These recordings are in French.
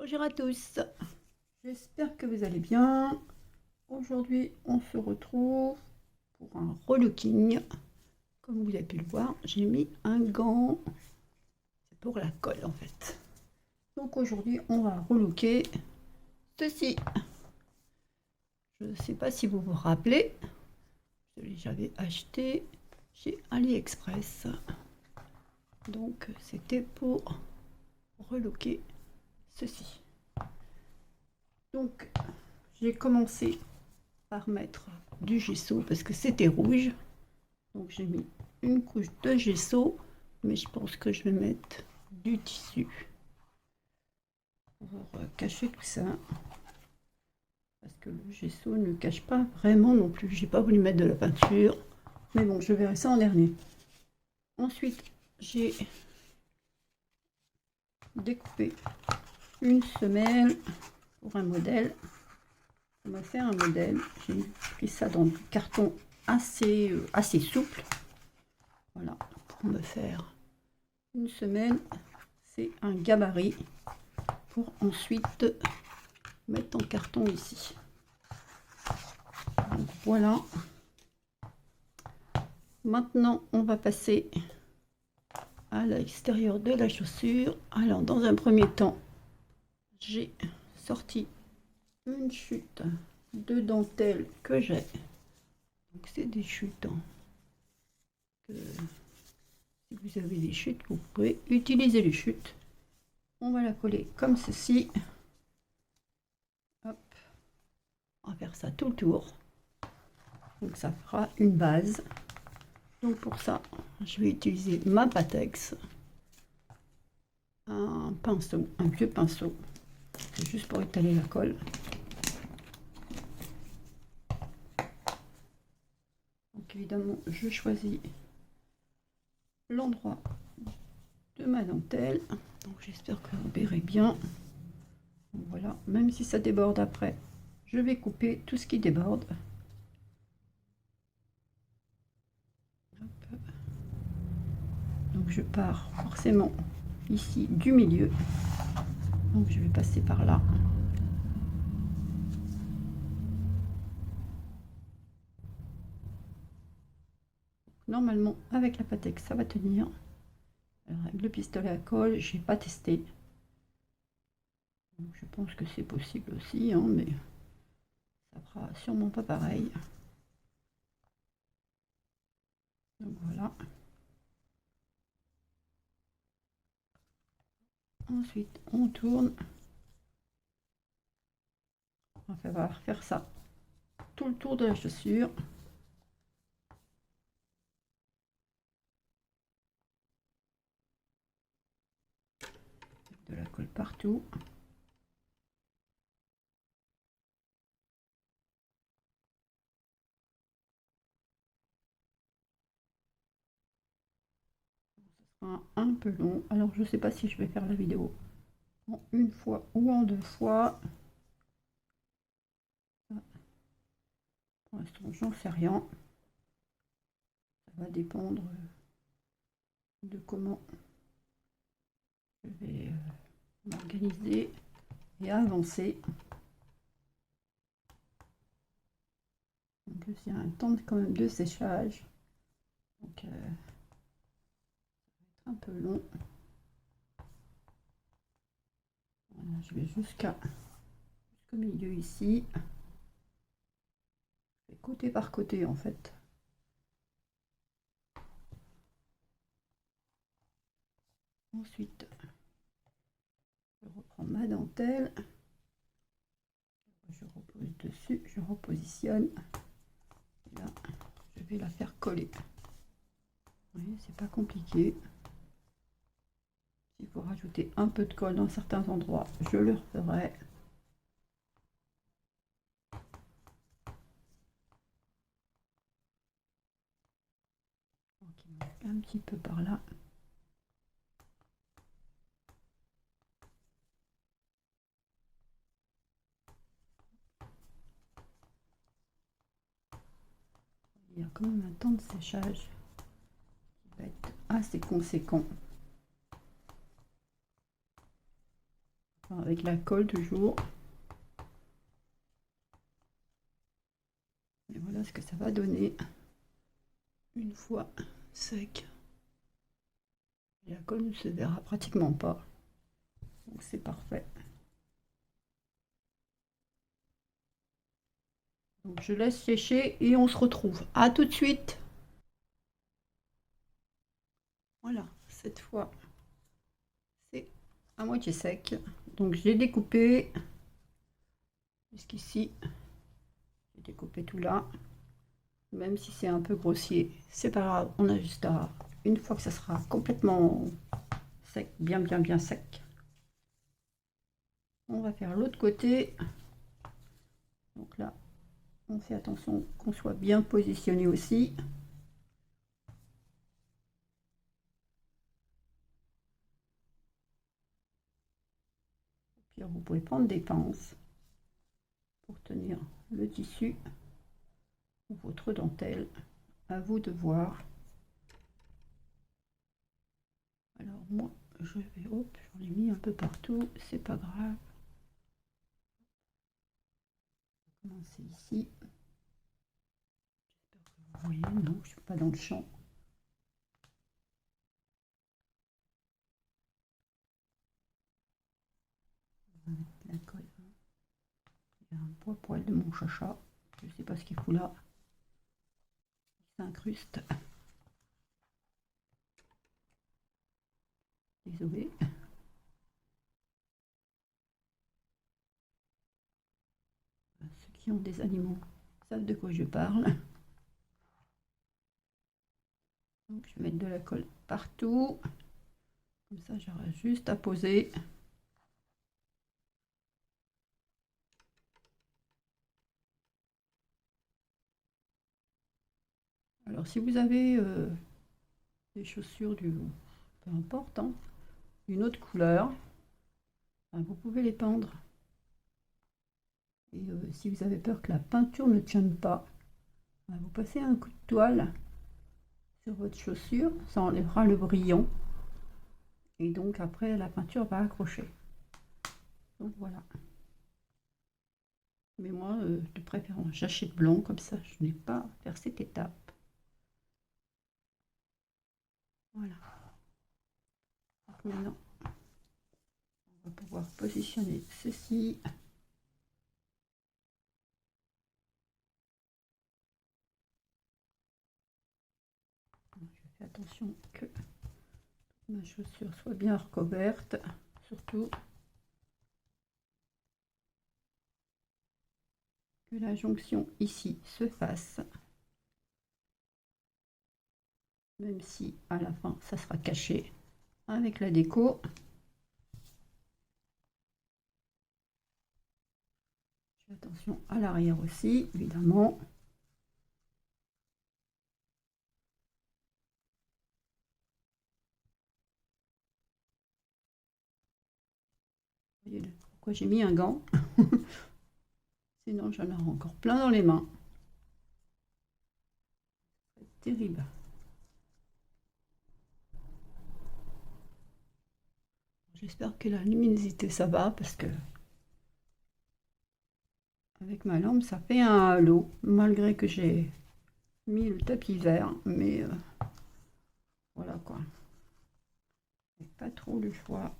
Bonjour à tous, j'espère que vous allez bien. Aujourd'hui, on se retrouve pour un relooking. Comme vous avez pu le voir, j'ai mis un gant. C'est pour la colle en fait. Donc aujourd'hui, on va relooker ceci. Je ne sais pas si vous vous rappelez, j'avais acheté chez AliExpress. Donc c'était pour relooker ceci. Donc j'ai commencé par mettre du gesso parce que c'était rouge. Donc j'ai mis une couche de gesso, mais je pense que je vais mettre du tissu pour cacher tout ça. Parce que le gesso ne cache pas vraiment non plus. J'ai pas voulu mettre de la peinture, mais bon, je verrai ça en dernier. Ensuite, j'ai découpé une semelle pour un modèle. On va faire un modèle. J'ai pris ça dans du carton assez souple. Voilà, pour me faire une semelle. C'est un gabarit pour ensuite mettre en carton ici. Donc voilà. Maintenant, on va passer à l'extérieur de la chaussure. Alors, dans un premier temps, j'ai sorti une chute de dentelle que j'ai. Donc, c'est des chutes. Si vous avez des chutes, vous pouvez utiliser les chutes. On va la coller comme ceci. Hop. On va faire ça tout le tour. Donc, ça fera une base. Donc, pour ça, je vais utiliser ma Patex. Un pinceau, un vieux pinceau. C'est juste pour étaler la colle. Donc évidemment, je choisis l'endroit de ma dentelle. Donc j'espère que vous verrez bien. Donc, voilà, même si ça déborde après, je vais couper tout ce qui déborde. Hop. Donc je pars forcément ici du milieu. Donc je vais passer par là. Normalement, avec la Patex, ça va tenir. Alors, avec le pistolet à colle, j'ai pas testé. Donc, je pense que c'est possible aussi, hein, mais ça fera sûrement pas pareil. Donc voilà. Ensuite, on tourne. On va faire ça tout le tour de la chaussure. De la colle partout. Ça sera un peu long. Alors, je ne sais pas si je vais faire la vidéo en une fois ou en deux fois. Pour l'instant, j'en sais rien. Ça va dépendre de comment je vais m'organiser et avancer. Donc, il y a un temps quand même de séchage. Donc, ça va être un peu long. Voilà, je vais jusqu'au milieu ici. Je fais côté par côté en fait. Ensuite, je reprends ma dentelle. Je repose dessus, je repositionne. Là, je vais la faire coller. Vous voyez, c'est pas compliqué. S'il faut rajouter un peu de colle dans certains endroits, je le referai. Donc, il manque un petit peu par là. Il y a quand même un temps de séchage qui va être assez conséquent. Enfin, avec la colle toujours. Et voilà ce que ça va donner une fois sec. Et la colle ne se verra pratiquement pas. Donc c'est parfait. Donc je laisse sécher et on se retrouve. À tout de suite. Voilà, cette fois c'est à moitié sec. Donc j'ai découpé jusqu'ici. J'ai découpé tout là. Même si c'est un peu grossier, c'est pas grave, on ajustera une fois que ça sera complètement sec, bien sec. On va faire l'autre côté. Donc là, on fait attention qu'on soit bien positionné aussi. Puis vous pouvez prendre des pinces pour tenir le tissu ou votre dentelle. À vous de voir. Alors moi, je vais, hop, j'en ai mis un peu partout, c'est pas grave. On va commencer ici. J'espère que vous voyez, non, je suis pas dans le champ. On va mettre la colle. Il y a un poil de mon chacha. Je ne sais pas ce qu'il fout là. Il s'incruste. Désolé. Ceux qui ont des animaux savent de quoi je parle. Donc je vais mettre de la colle partout. Comme ça, j'aurai juste à poser. Alors si vous avez des chaussures du... peu importe, hein, une autre couleur, vous pouvez les peindre. Et si vous avez peur que la peinture ne tienne pas, vous passez un coup de toile sur votre chaussure, ça enlèvera le brillant. Et donc après, la peinture va accrocher. Donc voilà. Mais moi, de préférence, j'achète blanc, comme ça, je n'ai pas à faire cette étape. Voilà. Donc maintenant, on va pouvoir positionner ceci. Je fais attention que ma chaussure soit bien recouverte, surtout que la jonction ici se fasse, même si à la fin ça sera caché avec la déco. Je fais attention à l'arrière aussi, évidemment. Vous voyez pourquoi j'ai mis un gant. Sinon j'en aurai encore plein dans les mains. C'est terrible. J'espère que la luminosité ça va parce que avec ma lampe ça fait un halo malgré que j'ai mis le tapis vert, mais voilà quoi. Pas trop le choix.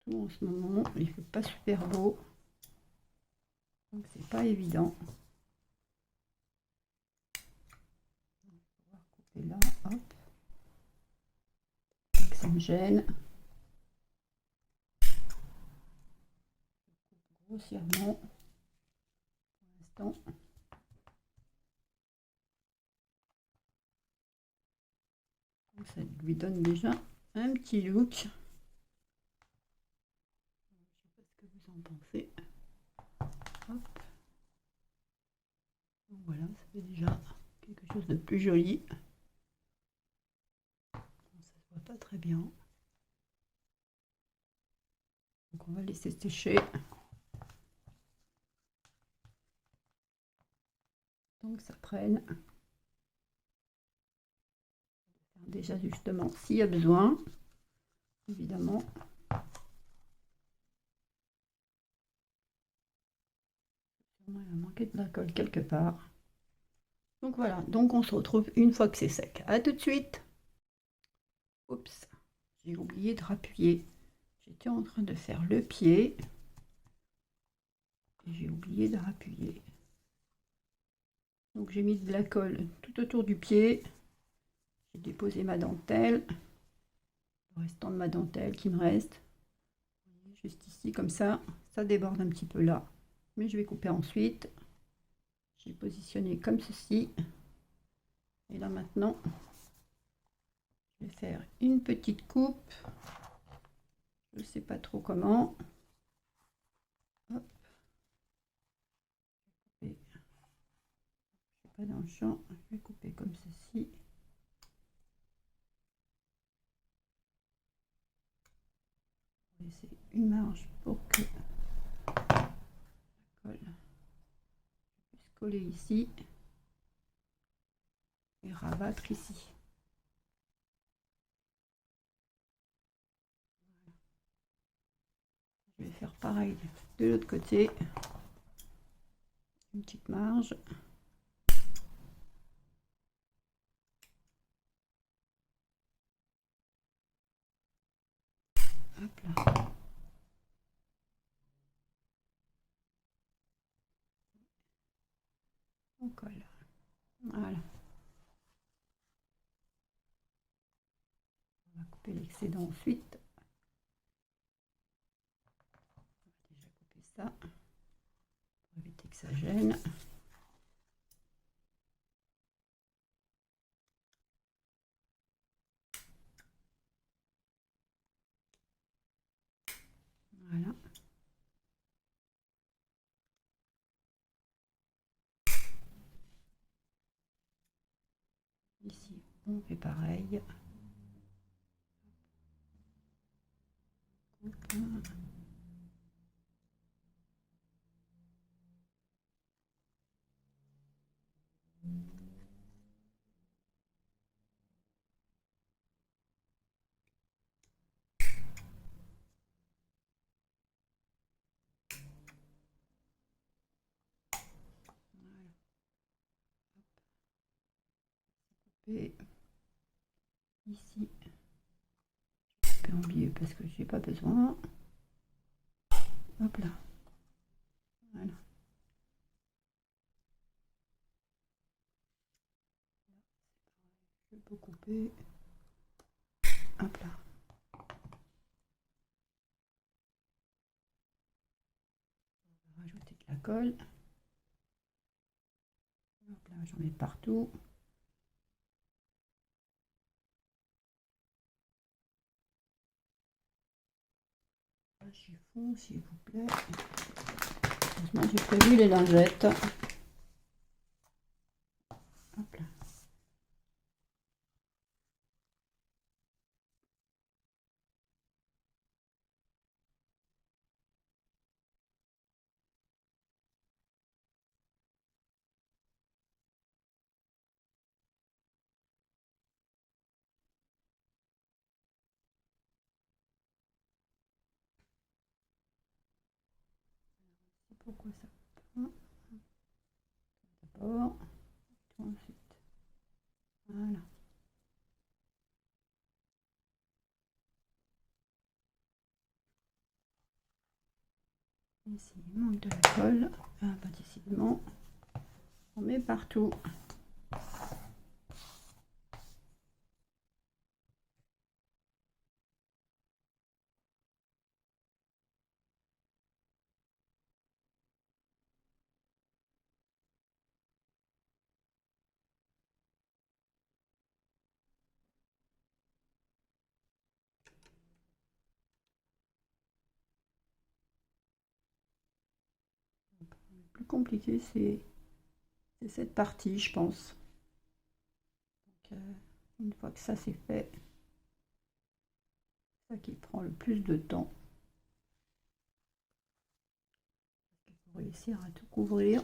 Surtout en ce moment, il fait pas super beau. Donc c'est pas évident. On va couper là, hop. Donc ça me gêne. Grossièrement pour l'instant. Ça lui donne déjà un petit look. Je sais pas ce que vous en pensez. Hop. Donc voilà, ça fait déjà quelque chose de plus joli. Ça se voit pas très bien. Donc on va laisser sécher. Donc ça prenne. Des ajustements s'il y a besoin, évidemment. manqué de la colle quelque part. Donc voilà, donc on se retrouve une fois que c'est sec. À tout de suite. Oups, j'ai oublié de rappuyer. J'étais en train de faire le pied et j'ai oublié de rappuyer. Donc j'ai mis de la colle tout autour du pied. J'ai déposé ma dentelle, le restant de ma dentelle qui me reste. Juste ici comme ça déborde un petit peu là. Mais je vais couper ensuite. J'ai positionné comme ceci. Et là maintenant, je vais faire une petite coupe. Je ne sais pas trop comment. Hop. Je ne suis pas dans le champ. Je vais couper comme ceci. Laisser une marge pour que la colle puisse coller ici et rabattre ici. Je vais faire pareil de l'autre côté. Une petite marge. Hop là. On colle. Voilà. On va couper l'excédent ensuite. On va déjà couper ça pour éviter que ça gêne. Voilà. Ici, on fait pareil. Et ici, je peux oublier parce que j'ai pas besoin. Hop là. Voilà. Je peux couper. Hop là. On va rajouter de la colle. Hop là, j'en mets partout. Un chiffon, s'il vous plaît. Heureusement, j'ai prévu les lingettes. Hop là. Pourquoi ça va pas? D'abord, ensuite. Voilà. Ici, il manque de la colle. Ah, bah, décidément, on met partout. Le plus compliqué, c'est cette partie, je pense. Donc, une fois que ça c'est fait, c'est ça qui prend le plus de temps. Il faut réussir à tout couvrir.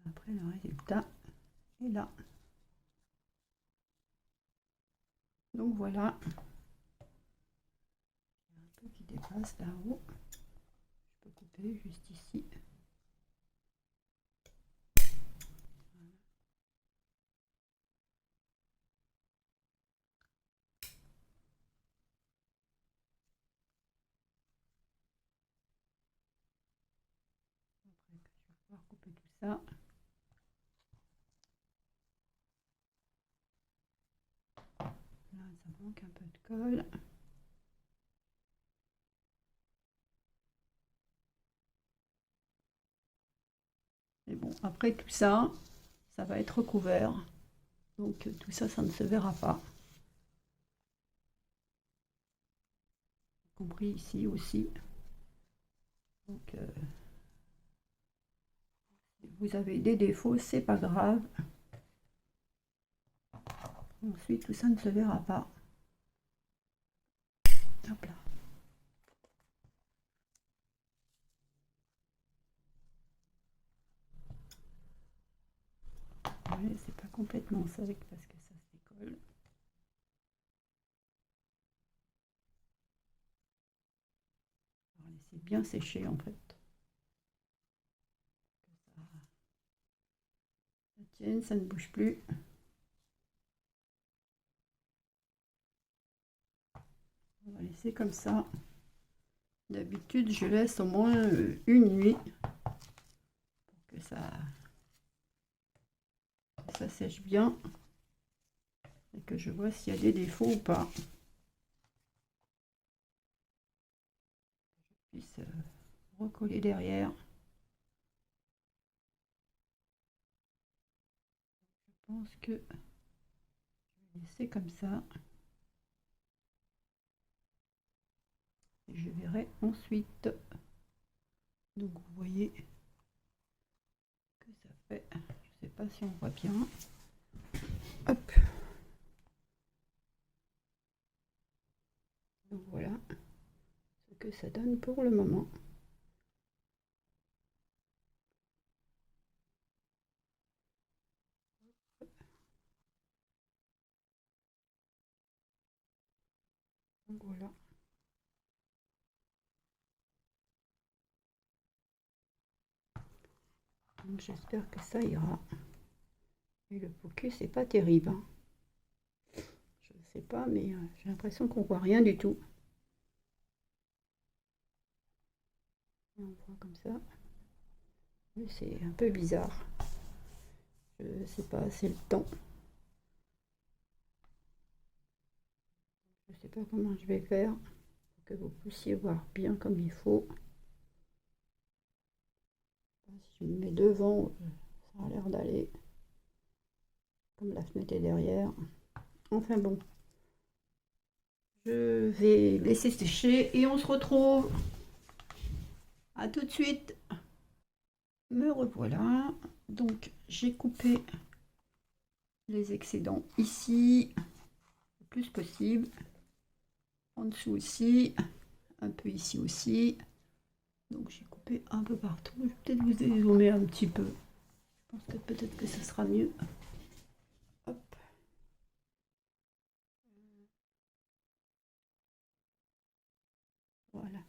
Après, le résultat est là. Donc voilà. dépasse là-haut. Je peux couper juste ici. Après, je vais pouvoir couper tout ça. Là, ça manque un peu de colle. Mais bon, après tout ça, ça va être recouvert. Donc tout ça, ça ne se verra pas. Y compris ici aussi. Donc si vous avez des défauts, c'est pas grave. Ensuite, tout ça ne se verra pas. Hop là. Ouais, c'est pas complètement sec parce que ça se décolle. On va laisser bien sécher en fait. Ça tienne, ça ne bouge plus. On va laisser comme ça. D'habitude, je laisse au moins une nuit pour que ça sèche bien et que je vois s'il y a des défauts ou pas. Je puisse recoller derrière. Je pense que je vais laisser comme ça. Et je verrai ensuite. Donc vous voyez que ça fait. Je ne sais pas si on voit bien. Hop. Donc voilà ce que ça donne pour le moment. Donc voilà. Donc j'espère que ça ira. Et le poké, c'est pas terrible. Hein. Je ne sais pas, mais j'ai l'impression qu'on voit rien du tout. Et on voit comme ça. C'est un peu bizarre. Je ne sais pas, c'est le temps. Je ne sais pas comment je vais faire pour que vous puissiez voir bien comme il faut. Si je me mets devant, ça a l'air d'aller. Comme la fenêtre est derrière. Enfin bon. Je vais laisser sécher et on se retrouve. À tout de suite. Me revoilà. Donc j'ai coupé les excédents ici le plus possible. En dessous aussi. Un peu ici aussi. Donc j'ai coupé un peu partout. Je vais peut-être vous dézoomer un petit peu. Je pense que peut-être que ce sera mieux. Hop. Voilà.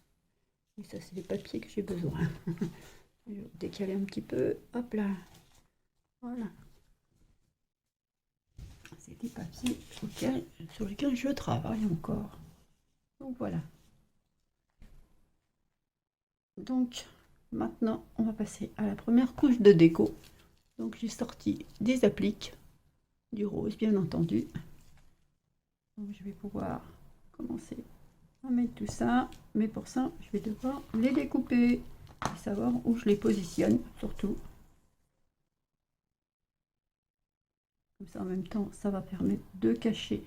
Et ça, c'est les papiers que j'ai besoin. Je vais décaler un petit peu. Hop là. Voilà. C'est des papiers sur lesquels je travaille encore. Donc voilà. Donc maintenant, on va passer à la première couche de déco. Donc j'ai sorti des appliques, du rose bien entendu. Donc je vais pouvoir commencer à mettre tout ça. Mais pour ça, je vais devoir les découper et savoir où je les positionne surtout. Comme ça, en même temps, ça va permettre de cacher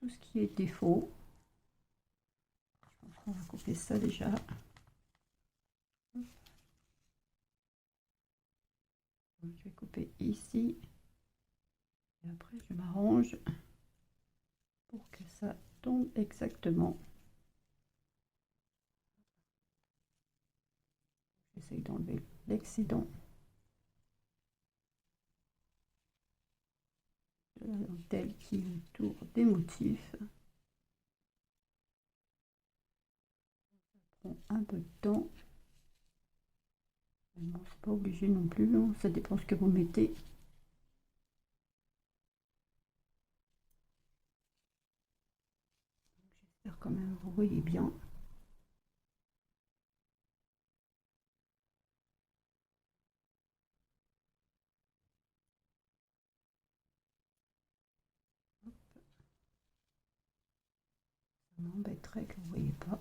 tout ce qui est défaut. Je pense qu'on va couper ça déjà. Donc, je vais couper ici. Et après, je m'arrange pour que ça tombe exactement. J'essaye d'enlever l'excédent de la dentelle qui est autour des motifs. prend un peu de temps. Bon, c'est pas obligé non plus, hein, ça dépend ce que vous mettez. J'espère quand même que vous voyez bien. Ça m'embêterait que vous ne voyez pas.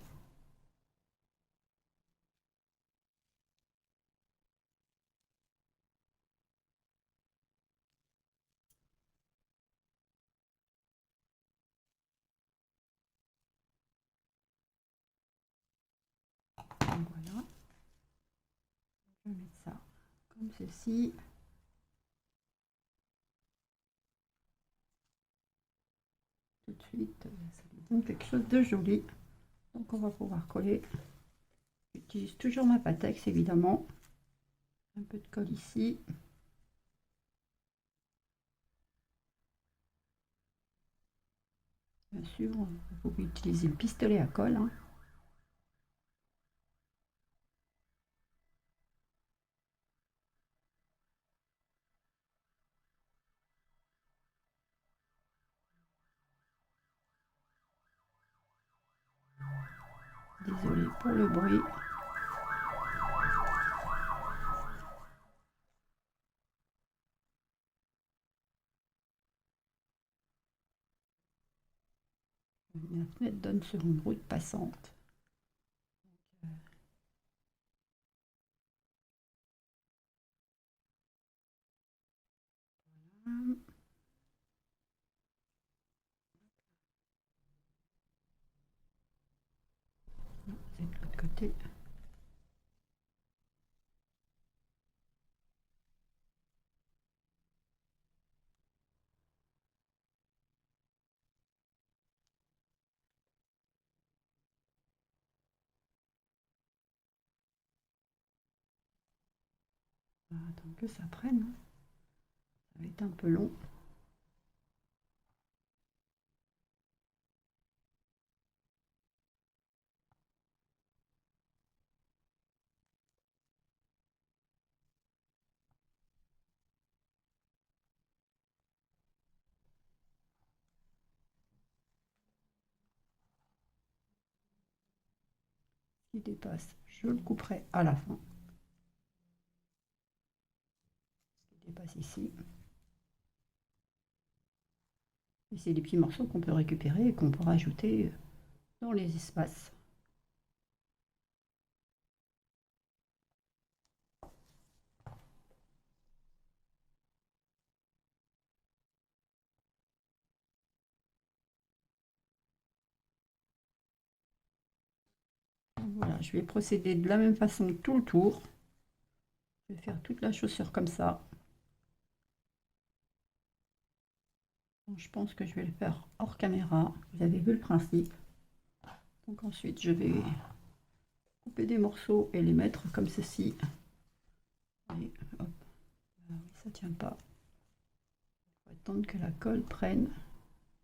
Donc voilà. Je vais mettre ça comme ceci. Tout de suite, ça lui donne quelque chose de joli. Donc on va pouvoir coller. J'utilise toujours ma Pattex évidemment. Un peu de colle ici. Bien sûr, vous pouvez utiliser le pistolet à colle, hein. Désolée pour le bruit. La fenêtre donne sur une route passante. Voilà. C'est de l'autre côté. On va attendre que ça prenne, hein. Ça va être un peu long. Ce qui dépasse, je le couperai à la fin. Ce qui dépasse ici. Et c'est des petits morceaux qu'on peut récupérer et qu'on peut rajouter dans les espaces. Voilà, je vais procéder de la même façon tout le tour. Je vais faire toute la chaussure comme ça. Je pense que je vais le faire hors caméra. Vous avez vu le principe. Donc ensuite, je vais couper des morceaux et les mettre comme ceci. Et hop. Ah oui, ça tient pas. Il faut attendre que la colle prenne.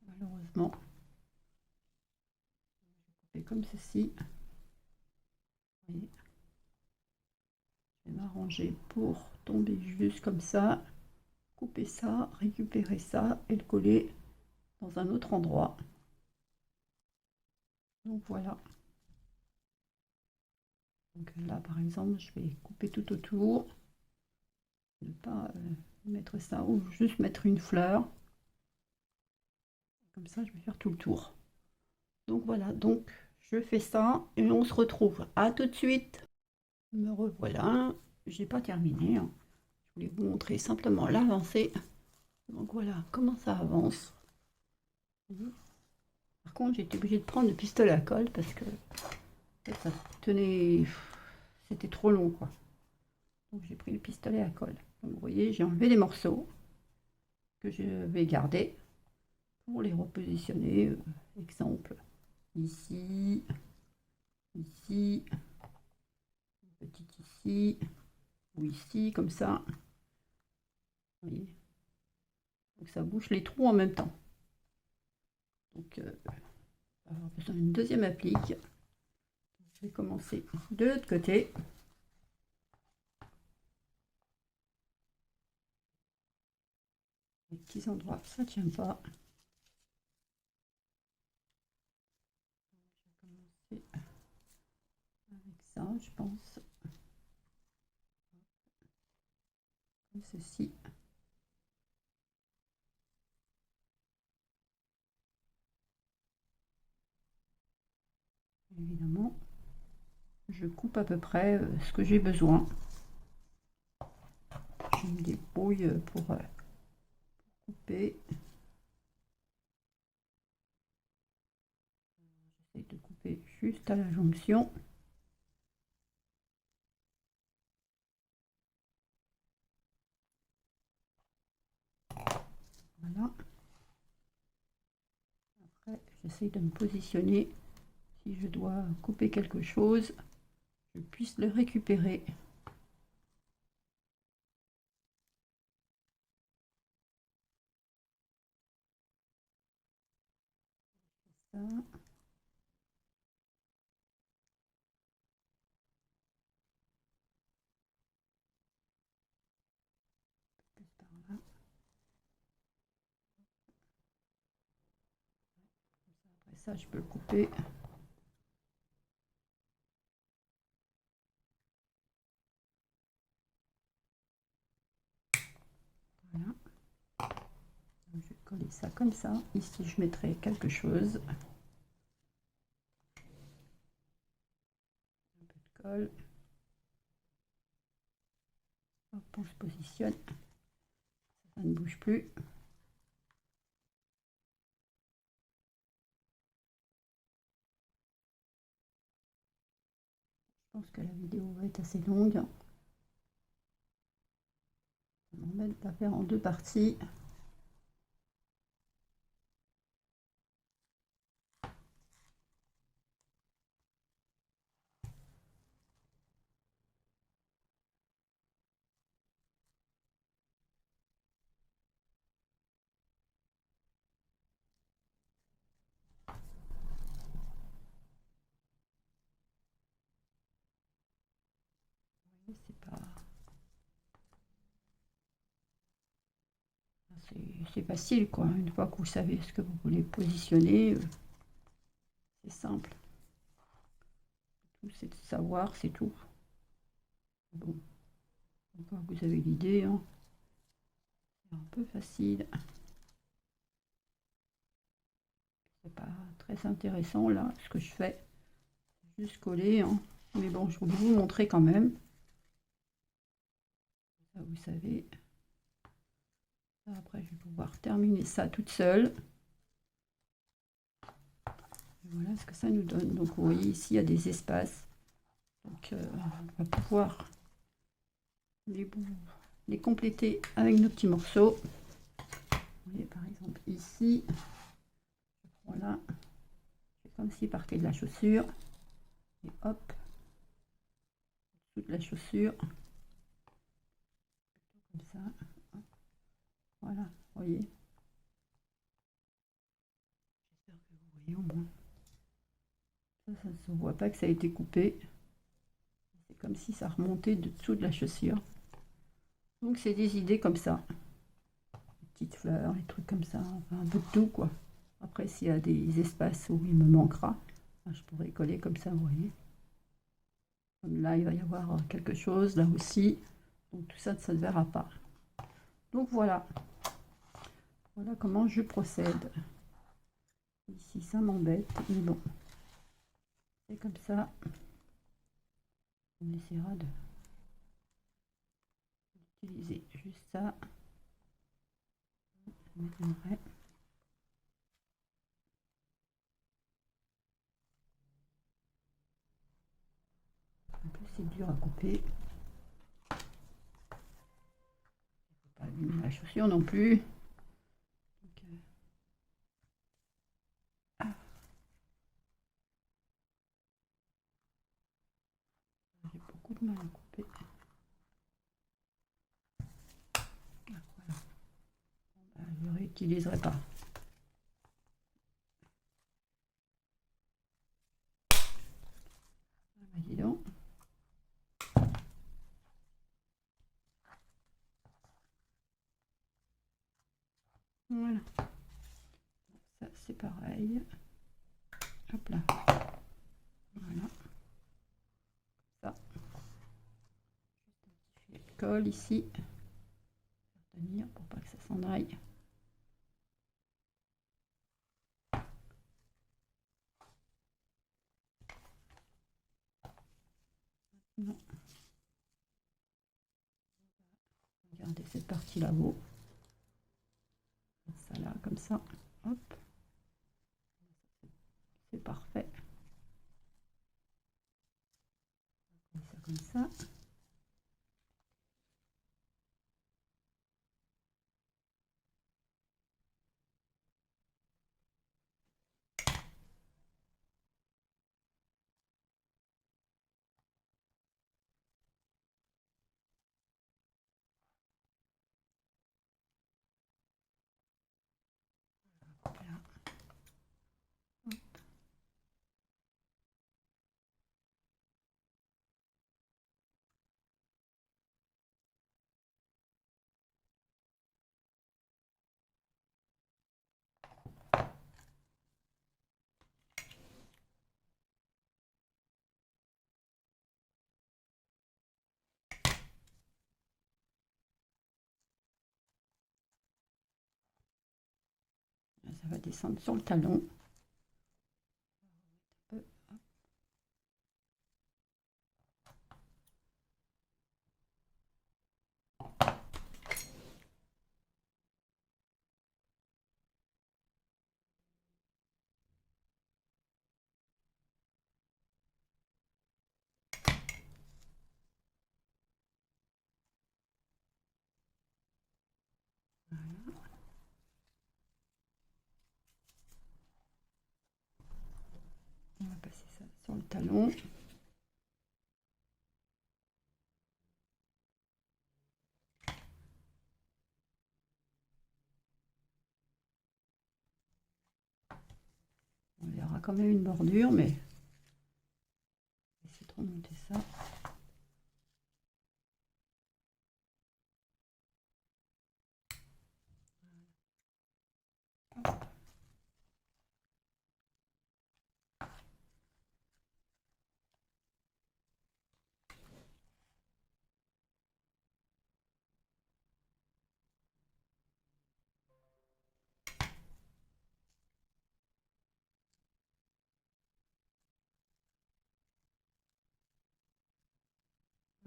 Malheureusement. Je vais couper comme ceci. Vous voyez. Je vais m'arranger pour tomber juste comme ça. Couper ça, récupérer ça et le coller dans un autre endroit. Donc voilà. Donc là par exemple, je vais couper tout autour. Ne pas mettre ça ou juste mettre une fleur. Comme ça, je vais faire tout le tour. Donc voilà, donc je fais ça et on se retrouve. À tout de suite. Me revoilà. J'ai pas terminé, hein. Je voulais vous montrer simplement l'avancée. Donc voilà comment ça avance. Par contre, j'ai été obligée de prendre le pistolet à colle parce que ça tenait, c'était trop long quoi. Donc j'ai pris le pistolet à colle. Donc vous voyez, j'ai enlevé les morceaux que je vais garder pour les repositionner. Exemple ici, ici, petit ici ou ici comme ça. Vous voyez. Donc ça bouche les trous en même temps. Donc on va avoir besoin d'une deuxième applique. Je vais commencer de l'autre côté. Les petits endroits, ça ne tient pas. Je vais commencer avec ça, je pense. Comme ceci. Évidemment, je coupe à peu près ce que j'ai besoin. Je me débrouille pour couper. J'essaie de couper juste à la jonction. Voilà. Après, j'essaie de me positionner. Si je dois couper quelque chose, je puisse le récupérer. Ça. Plus par là. Après ça, je peux le couper. Voilà. Donc, je vais coller ça comme ça. Ici, je mettrai quelque chose. Un peu de colle. Hop, on se positionne. Ça ne bouge plus. Je pense que la vidéo va être assez longue. Ça m'embête de la faire en deux parties. C'est pas... C'est facile, quoi. Une fois que vous savez ce que vous voulez positionner, c'est simple. Tout, c'est de savoir, c'est tout. Bon, une fois que vous avez l'idée, hein, c'est un peu facile. C'est pas très intéressant, là, ce que je fais. Juste coller, hein. Mais bon, je voulais vous montrer quand même. Ça, vous savez. Après, je vais pouvoir terminer ça toute seule. Voilà ce que ça nous donne. Donc, vous voyez, ici, il y a des espaces. Donc, on va pouvoir les compléter avec nos petits morceaux. Vous voyez, par exemple, ici, voilà, c'est comme s'il partait de la chaussure. Et hop, toute la chaussure. Comme ça. Voilà, vous voyez. J'espère que vous voyez au moins. Ça ne se voit pas que ça a été coupé. C'est comme si ça remontait dessous de la chaussure. Donc c'est des idées comme ça. Les petites fleurs, les trucs comme ça, enfin, un peu de tout quoi. Après s'il y a des espaces où il me manquera, je pourrais coller comme ça, vous voyez. Comme là il va y avoir quelque chose, là aussi. Donc tout ça, ça ne verra pas. Donc voilà. Voilà comment je procède. Ici ça m'embête, mais bon. C'est comme ça. On essaiera d'utiliser juste ça. Un peu c'est dur à couper. Faut pas abîmer la chaussure non plus. Donc, j'ai beaucoup de mal à couper. Voilà. Je ne réutiliserai pas. Voilà. Ça, c'est pareil. Hop là. Voilà. Ça. Je colle ici. Tenir pour pas que ça s'en aille. Non. Regardez cette partie là-haut. Ça là, comme ça. Hop. C'est parfait. Ça comme ça. Là. Ça va descendre sur le talon. Voilà. On va passer ça sur le talon. Il y aura quand même une bordure, mais essayer de remonter ça.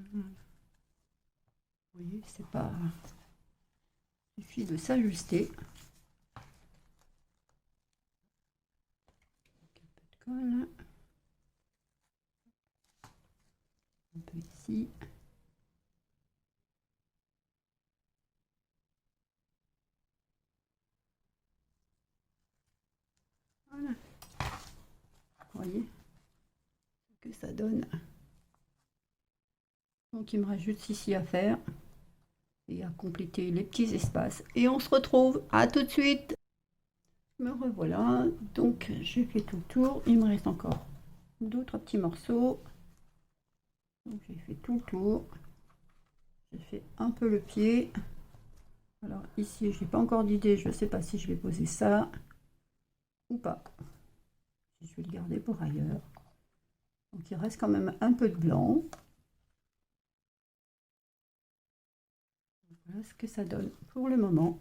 Vous voyez, c'est pas... Il suffit de s'ajuster. Un peu de colle. Un peu ici. Voilà. Vous voyez ce que ça donne. Donc il me rajoute ici à faire et à compléter les petits espaces. Et on se retrouve. À tout de suite. Me revoilà. Donc j'ai fait tout le tour. Il me reste encore d'autres petits morceaux. Donc j'ai fait tout le tour. J'ai fait un peu le pied. Alors ici, je n'ai pas encore d'idée. Je ne sais pas si je vais poser ça ou pas. Je vais le garder pour ailleurs. Donc il reste quand même un peu de blanc. Voilà ce que ça donne pour le moment.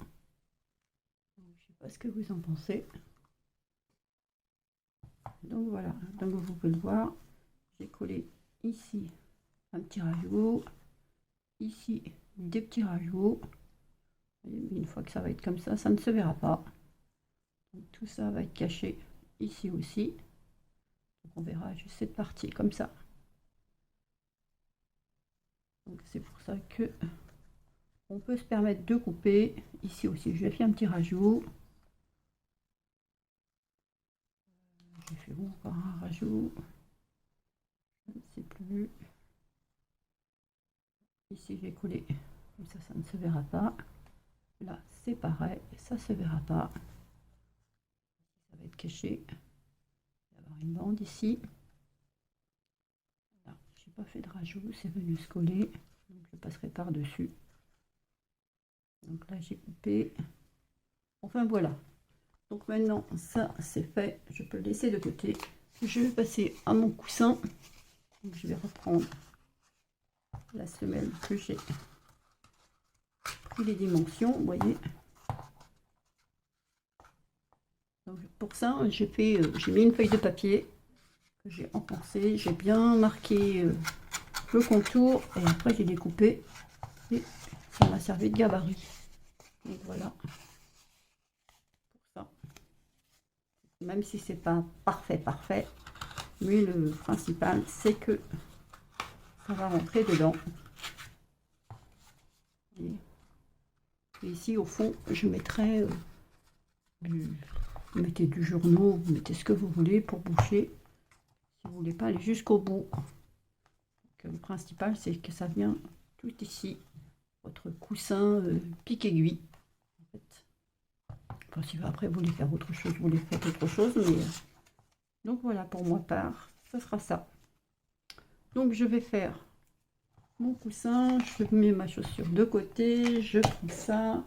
Je ne sais pas ce que vous en pensez. Donc voilà, donc vous pouvez le voir. J'ai collé ici un petit rajout. Ici, des petits rajouts. Une fois que ça va être comme ça ne se verra pas. Donc, tout ça va être caché ici aussi. Donc, on verra juste cette partie comme ça. Donc c'est pour ça que on peut se permettre de couper. Ici aussi, je vais faire un petit rajout. J'ai fait encore un rajout. Je ne sais plus. Ici, j'ai collé. Comme ça ne se verra pas. Là, c'est pareil. Ça se verra pas. Ça va être caché. Il va y avoir une bande ici. Là, j'ai pas fait de rajout. C'est venu se coller. Donc, je passerai par-dessus. Donc là, j'ai coupé. Enfin voilà. Donc maintenant, ça c'est fait. Je peux le laisser de côté. Je vais passer à mon coussin. Donc, je vais reprendre la semelle que j'ai pris les dimensions, vous voyez. Donc, pour ça, j'ai mis une feuille de papier que j'ai enfoncée. J'ai bien marqué le contour et après j'ai découpé et ça m'a servi de gabarit. Donc voilà. Pour ça. Même si c'est pas parfait, mais le principal c'est que ça va rentrer dedans. Et ici au fond je mettrai vous mettez du journal, vous mettez ce que vous voulez pour boucher si vous voulez pas aller jusqu'au bout. Donc, le principal c'est que ça vient tout ici, votre coussin pique-aiguille en fait. Enfin, si après vous voulez faire autre chose, vous voulez faire autre chose, mais donc voilà, pour moi part, ça sera ça. Donc je vais faire mon coussin, je mets ma chaussure de côté, je prends ça,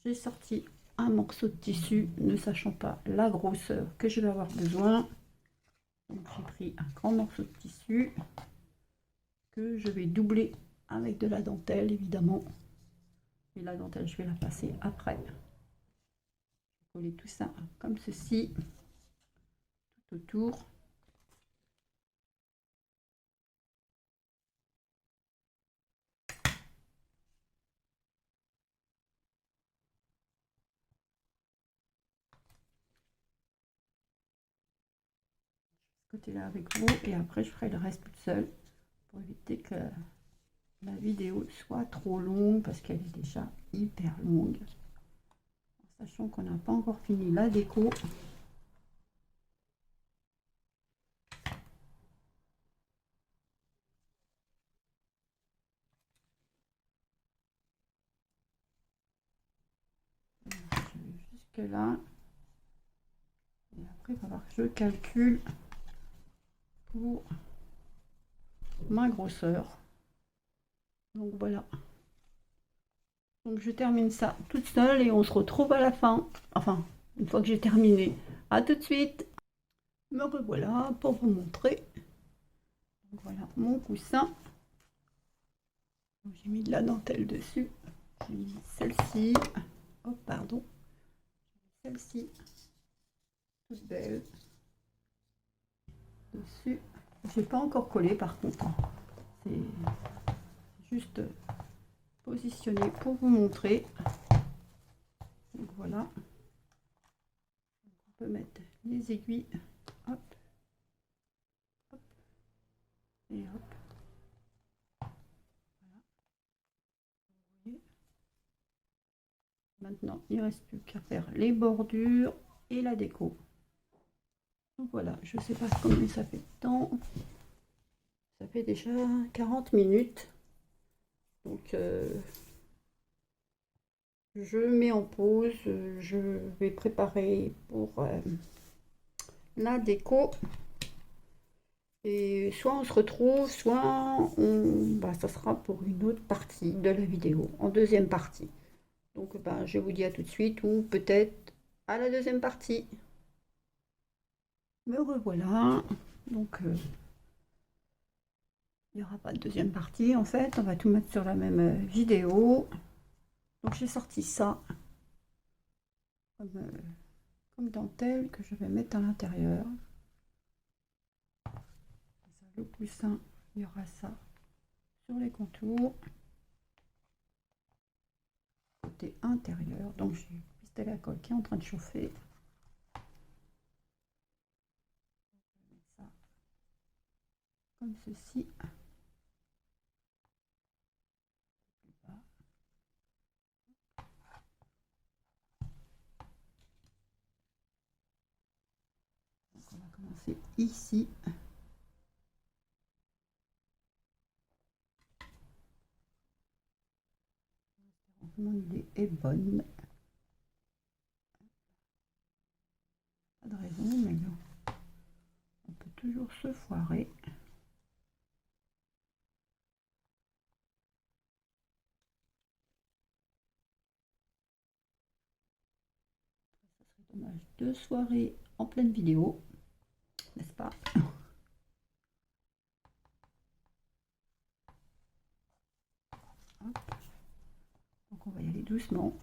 j'ai sorti un morceau de tissu, ne sachant pas la grosseur que je vais avoir besoin. Donc j'ai pris un grand morceau de tissu que je vais doubler avec de la dentelle évidemment. Et la dentelle, je vais la passer après. Je vais coller tout ça comme ceci, tout autour. Côté-là avec vous et après je ferai le reste toute seule pour éviter que la vidéo soit trop longue parce qu'elle est déjà hyper longue, en sachant qu'on n'a pas encore fini la déco. Jusque là et après il va falloir que je calcule pour ma grosseur. Donc voilà. Donc je termine ça toute seule et on se retrouve à la fin. Enfin, une fois que j'ai terminé. À tout de suite. Me revoilà pour vous montrer. Donc voilà mon coussin. J'ai mis de la dentelle dessus. J'ai mis celle-ci. Oh pardon. Celle-ci. Toute belle. Dessus. J'ai pas encore collé par contre. C'est juste positionné pour vous montrer. Donc voilà. On peut mettre les aiguilles. Hop. Hop. Et hop. Voilà. Maintenant, il ne reste plus qu'à faire les bordures et la déco. Donc voilà, je ne sais pas combien ça fait de temps. Ça fait déjà 40 minutes. Donc je mets en pause. Je vais préparer pour la déco. Et soit on se retrouve, soit ça sera pour une autre partie de la vidéo, en deuxième partie. Donc je vous dis à tout de suite ou peut-être à la deuxième partie. Me revoilà. Donc il n'y aura pas de deuxième partie en fait. On va tout mettre sur la même vidéo. Donc j'ai sorti ça comme dentelle que je vais mettre à l'intérieur. Le coussin, il y aura ça sur les contours. Côté intérieur. Donc j'ai une pistolet à colle qui est en train de chauffer. Ça comme ceci. Donc on va commencer ici. Mon idée est bonne. Pas de raison, mais non. On peut toujours se foirer. Dommage, 2 soirées en pleine vidéo, n'est-ce pas? Hop. Donc on va y aller doucement.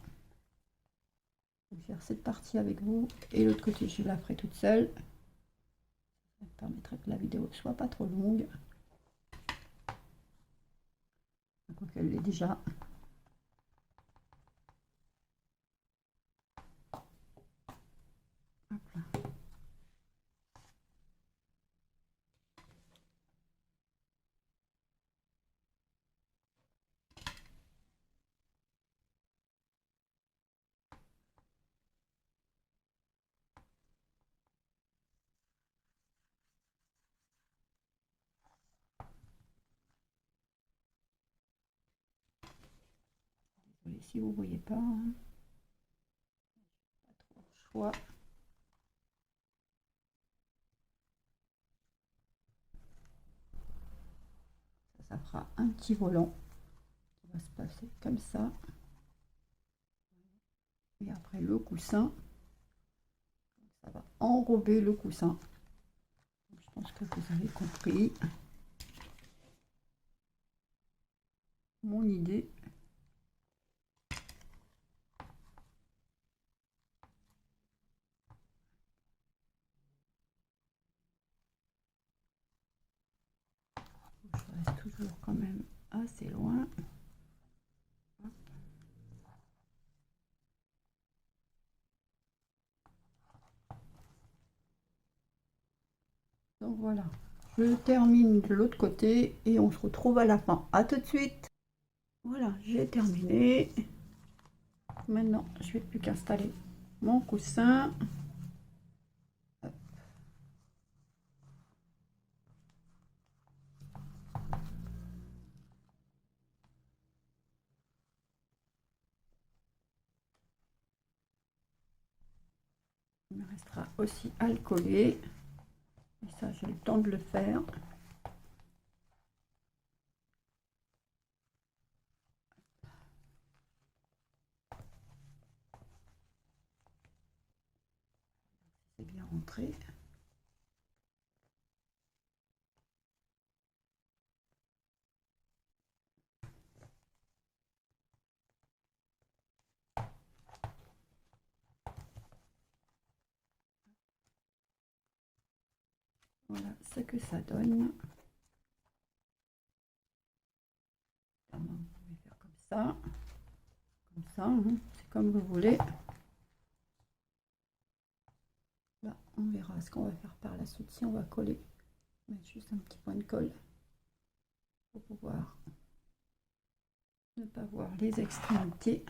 Je vais faire cette partie avec vous et l'autre côté je la ferai toute seule. Ça permettrait que la vidéo soit pas trop longue. Donc elle l'est déjà. Hop là. Désolée si vous ne voyez pas, hein. Pas trop le choix. Ça fera un petit volant qui va se passer comme ça. Et après le coussin, ça va enrober le coussin. Donc, je pense que vous avez compris mon idée. Je reste toujours quand même assez loin. Hop. Donc voilà, je termine de l'autre côté et on se retrouve à la fin. À tout de suite. Voilà, j'ai terminé. Maintenant, je vais plus qu'installer mon coussin. Hop. Il me restera aussi à le coller. Et ça, j'ai le temps de le faire. C'est bien rentré. Voilà ce que ça donne. Vous pouvez faire comme ça, hein, c'est comme vous voulez. Là, on verra ce qu'on va faire par la suite. Si on va coller, mettre juste un petit point de colle pour pouvoir ne pas voir les extrémités.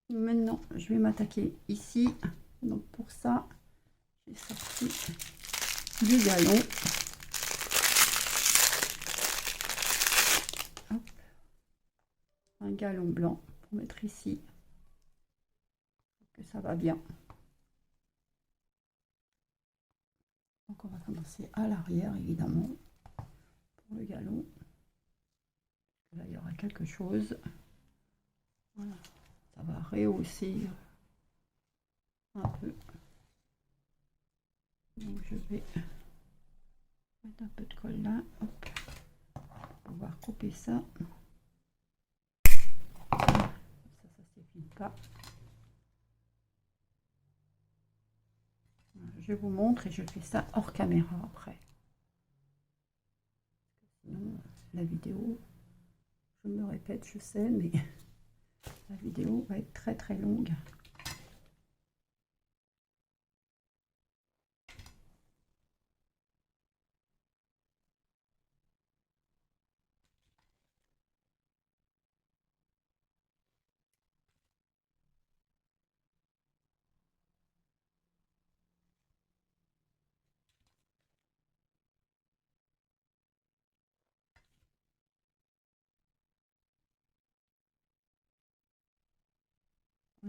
Maintenant, je vais m'attaquer ici. Donc pour ça, j'ai sorti du galon. Hop. Un galon blanc pour mettre ici, que ça va bien. Donc on va commencer à l'arrière évidemment pour le galon. Là il y aura quelque chose. Voilà, ça va rehausser un peu. Donc je vais mettre un peu de colle là, hop, pour pouvoir couper ça. Ça s'effile pas. Je vous montre et je fais ça hors caméra après. Sinon, la vidéo, je me répète, je sais, mais la vidéo va être très très longue.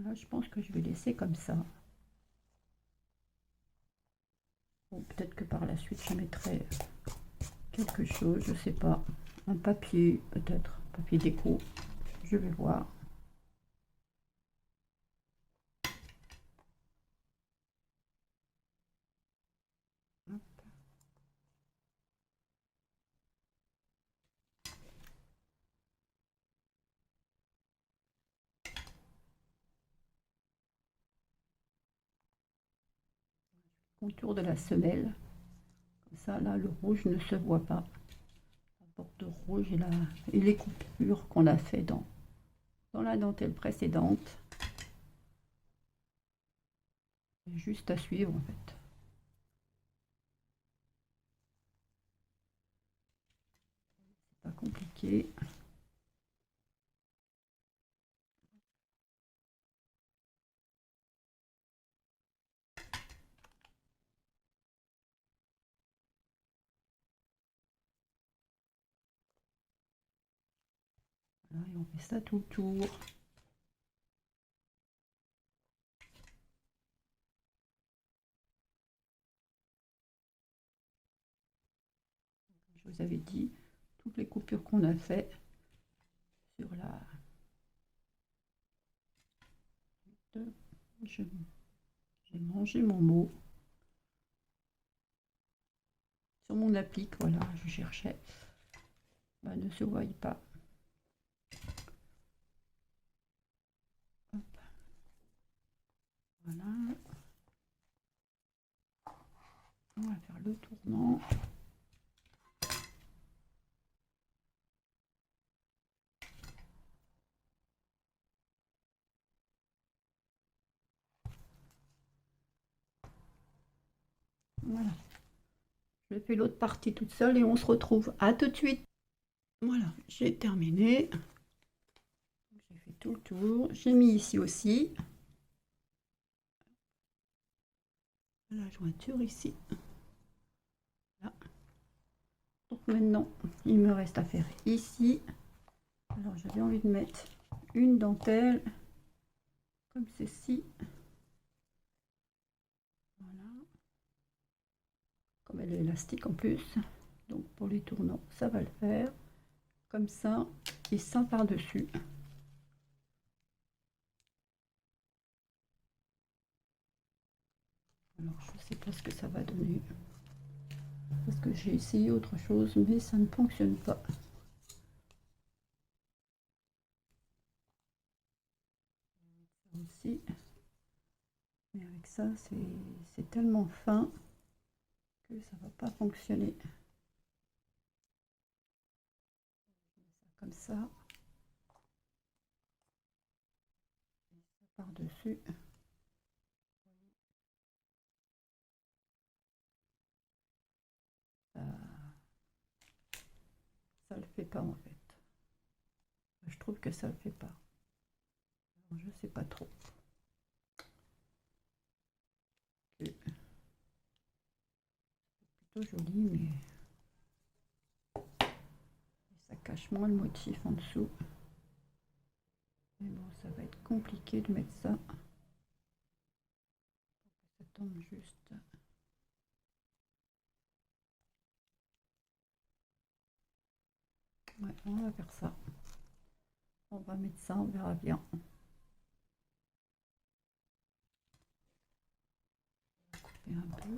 Là, je pense que je vais laisser comme ça. Bon, peut-être que par la suite, je mettrai quelque chose, je sais pas. Un papier, peut-être. Papier déco. Je vais voir. contour de la semelle. Comme ça, là, le rouge ne se voit pas. La borde rouge et les coupures qu'on a fait dans la dentelle précédente. C'est juste à suivre en fait. C'est pas compliqué. Voilà, et on fait ça tout le tour. Je vous avais dit toutes les coupures qu'on a fait sur la... J'ai mangé mon mot. Sur mon applique, voilà, je cherchais. Bah, ne se voit pas. Hop. Voilà. On va faire le tournant. Voilà. Je fais l'autre partie toute seule et on se retrouve. À tout de suite. Voilà, j'ai terminé. J'ai fait tout le tour. J'ai mis ici aussi. La jointure ici. Là. Donc maintenant, il me reste à faire ici. Alors j'avais envie de mettre une dentelle comme ceci. Voilà. Comme elle est élastique en plus. Donc pour les tournants, ça va le faire. Comme ça, et sans par-dessus. Alors je ne sais pas ce que ça va donner. Parce que j'ai essayé autre chose, mais ça ne fonctionne pas. Aussi. Mais avec ça, c'est tellement fin que ça va pas fonctionner. Comme ça. Et ça par-dessus. Ça le fait pas en fait. Je trouve que ça le fait pas. Alors, je sais pas trop. C'est plutôt joli, mais ça cache moins le motif en dessous. Mais bon, ça va être compliqué de mettre ça. Ça tombe juste. Ouais, on va faire ça. On va mettre ça, on verra bien. Couper un peu.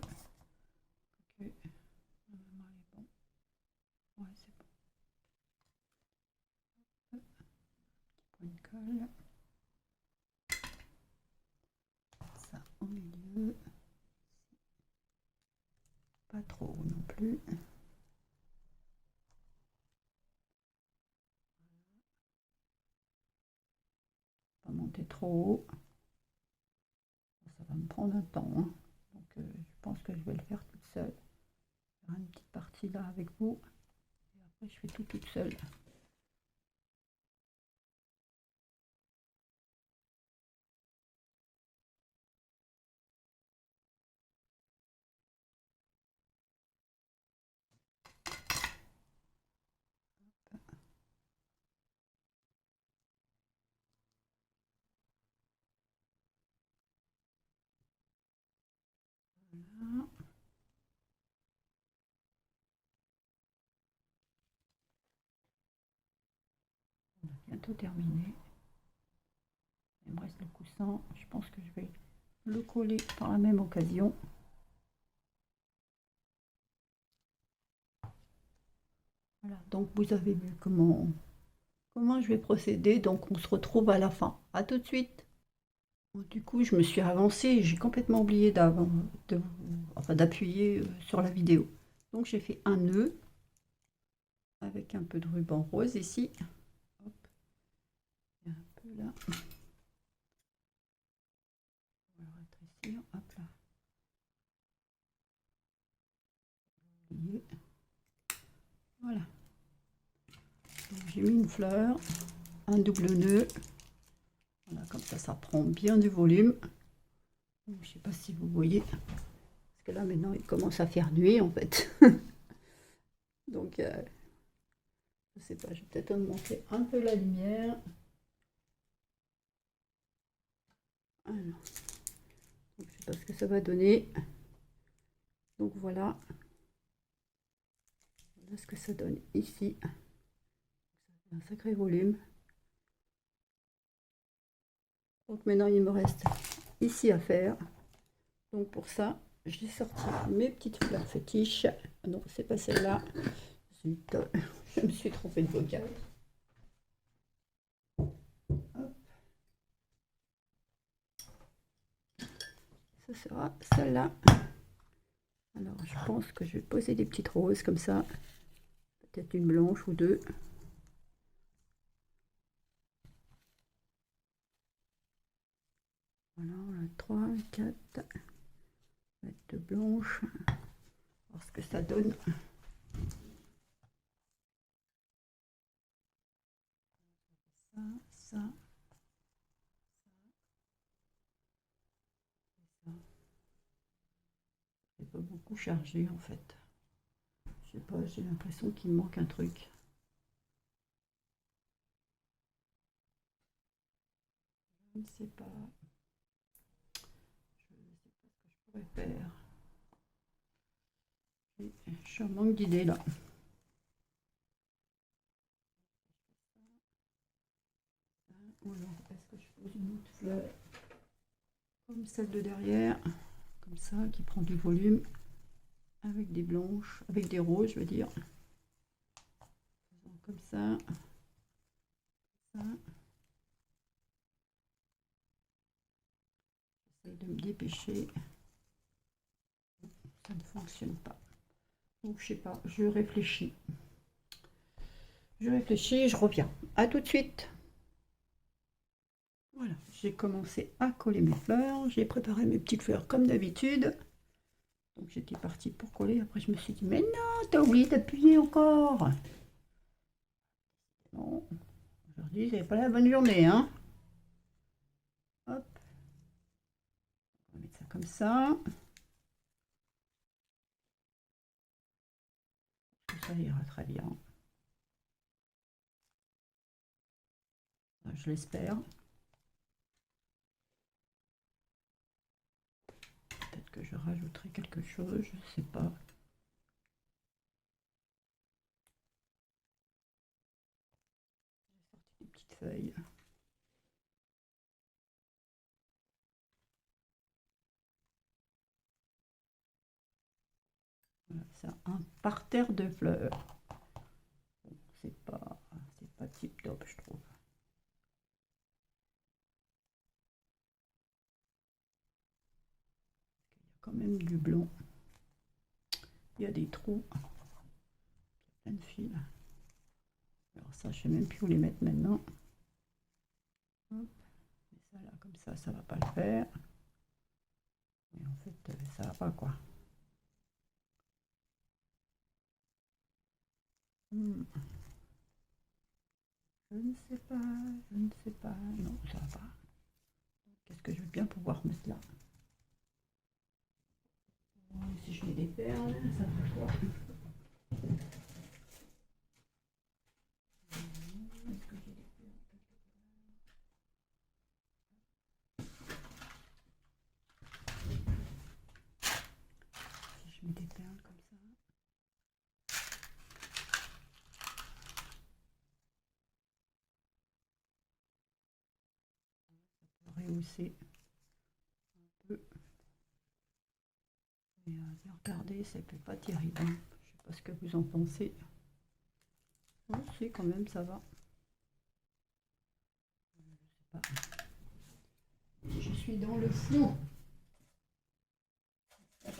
Ok. Normalement, elle est bon. Ouais, c'est bon. Point de colle. Ça au milieu. Pas trop non plus. Pas monter trop haut. Ça va me prendre un temps. Hein. Donc je pense que je vais le faire toute seule. Faire une petite partie là avec vous. Et après je fais tout toute seule. Voilà. On a bientôt terminé. Il me reste le coussin. Je pense que je vais le coller par la même occasion. Voilà, donc vous avez vu comment je vais procéder. Donc on se retrouve à la fin. À tout de suite. Du coup, je me suis avancée et j'ai complètement oublié d'appuyer sur la vidéo. Donc j'ai fait un nœud avec un peu de ruban rose ici. Hop. Et un peu là. On va le rétrécir. Hop là. Voilà. J'ai mis une fleur, un double nœud. Voilà, comme ça prend bien du volume. Je ne sais pas si vous voyez. Parce que là, maintenant, il commence à faire nuit, en fait. Donc, je ne sais pas, je vais peut-être augmenter un peu la lumière. Alors, donc, je ne sais pas ce que ça va donner. Donc, voilà. Voilà ce que ça donne ici. Un sacré volume. Donc, maintenant, il me reste ici à faire. Donc, pour ça, j'ai sorti mes petites fleurs fétiches. Non, c'est pas celle-là. Zut, je me suis trompée de bocal. Ce sera celle-là. Alors, je pense que je vais poser des petites roses comme ça. Peut-être une blanche ou deux. Voilà, on a 3, 4. Mettre de blanche. Voir ce que ça donne. Ça, ça. C'est pas beaucoup chargé en fait. Je sais pas, j'ai l'impression qu'il me manque un truc. Je ne sais pas. Je ne sais pas ce que je pourrais faire. Je suis en manque d'idées là. Ou alors, est-ce que je pose une autre fleur comme celle de derrière, comme ça, qui prend du volume, avec des blanches, avec des roses, je veux dire. Comme ça. Ça. J'essaie de me dépêcher. Ça ne fonctionne pas. Donc, je sais pas, je réfléchis. Je réfléchis, je reviens. À tout de suite. Voilà, j'ai commencé à coller mes fleurs. J'ai préparé mes petites fleurs comme d'habitude. Donc j'étais partie pour coller. Après je me suis dit, mais non, t'as oublié d'appuyer encore. Non, aujourd'hui c'est pas la bonne journée, hein. Hop. On va mettre ça comme ça. Ça ira très bien. Je l'espère. Peut-être que je rajouterai quelque chose, je ne sais pas. J'ai sorti des petites feuilles. Voilà, c'est un parterre de fleurs. Bon, c'est pas tip top, je trouve. Il y a quand même du blanc. Il y a des trous. Il y a plein de fils. Alors ça, je sais même plus où les mettre maintenant. Hop. Et ça là, comme ça va pas le faire. Et en fait, ça va pas quoi. Je ne sais pas, je ne sais pas. Non, ça va pas. Qu'est-ce que je veux bien pouvoir mettre là? Si je mets des perles, ça fait quoi? Est-ce que j'ai des perles? Si je mets des perles comme ça. Ça peut rehausser un peu. Mais regardez, c'est pas terrible. Hein. Je sais pas ce que vous en pensez. Oh, si, quand même, ça va. Je sais pas. Je suis suis dans le flou. Si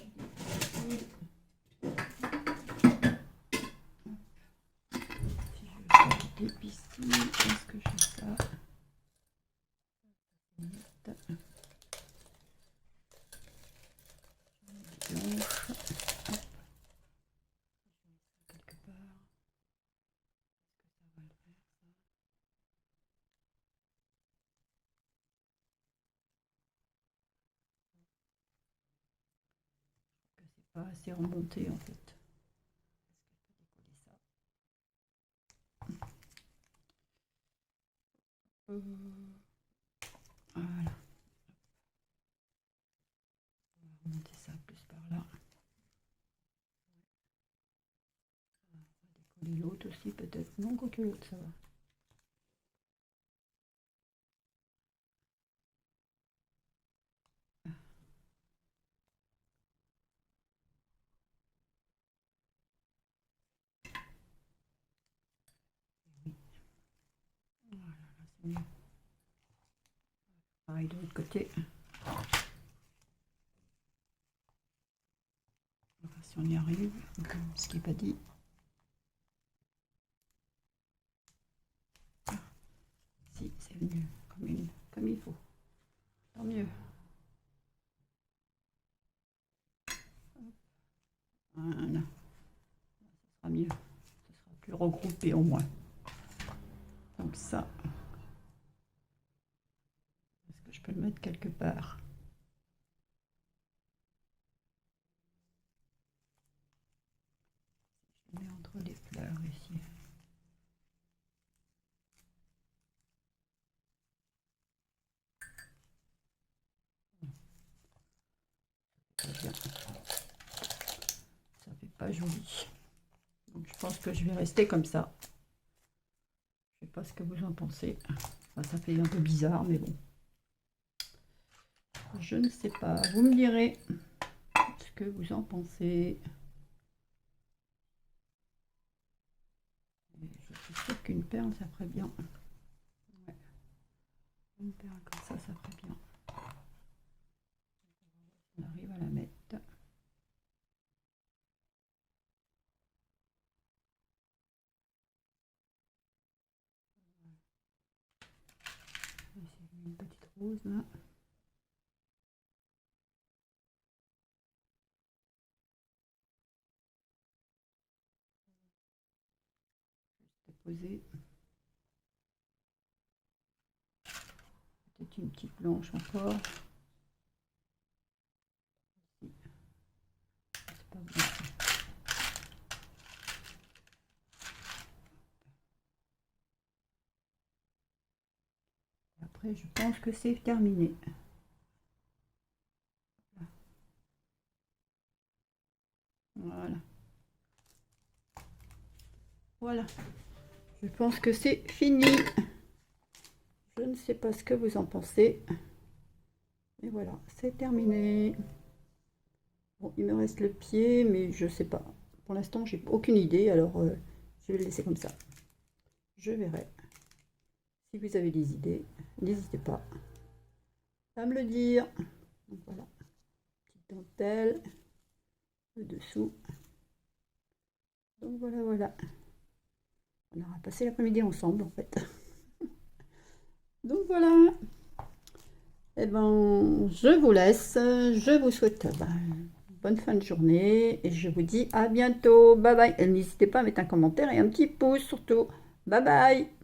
je veux faire des piscines, est-ce que je fais ça? Blanche. Hop. Quelque part. Est-ce que ça va le faire ça? Que c'est pas assez remonté en fait. Est-ce que je peux décoller ça? Voilà. On va remonter ça plus par là. On va décoller l'autre aussi peut-être. Non, quoique l'autre ça va. Voilà, là c'est mieux. Pareil de l'autre côté. On va voir si on y arrive. Ce qui n'est pas dit. Ah, si, c'est venu comme il faut. Tant mieux. Voilà. Ça sera mieux. Ça sera plus regroupé au moins. Donc ça. Est-ce que je peux le mettre quelque part? Je le mets entre les fleurs ici. Bien. Ça fait pas joli. Donc je pense que je vais rester comme ça. Je sais pas ce que vous en pensez. Enfin, ça fait un peu bizarre, mais bon. Je ne sais pas. Vous me direz ce que vous en pensez. Et je suis sûre qu'une perle, ça ferait bien. Ouais. Une perle comme ça ferait bien. On arrive à la mettre. Une petite rose là. Juste poser. Peut-être une petite blanche encore. C'est pas bon. Après, je pense que c'est terminé. Voilà. Voilà. Je pense que c'est fini. Je ne sais pas ce que vous en pensez. Et voilà, c'est terminé. Bon, il me reste le pied, mais je sais pas. Pour l'instant, j'ai aucune idée, alors je vais le laisser comme ça. Je verrai. Si vous avez des idées, n'hésitez pas à me le dire. Donc voilà, petite dentelle, le dessous. Donc voilà, voilà. On aura passé l'après-midi ensemble en fait. Donc voilà. Eh ben, je vous laisse. Je vous souhaite bonne fin de journée et je vous dis à bientôt. Bye bye. Et n'hésitez pas à mettre un commentaire et un petit pouce surtout. Bye bye.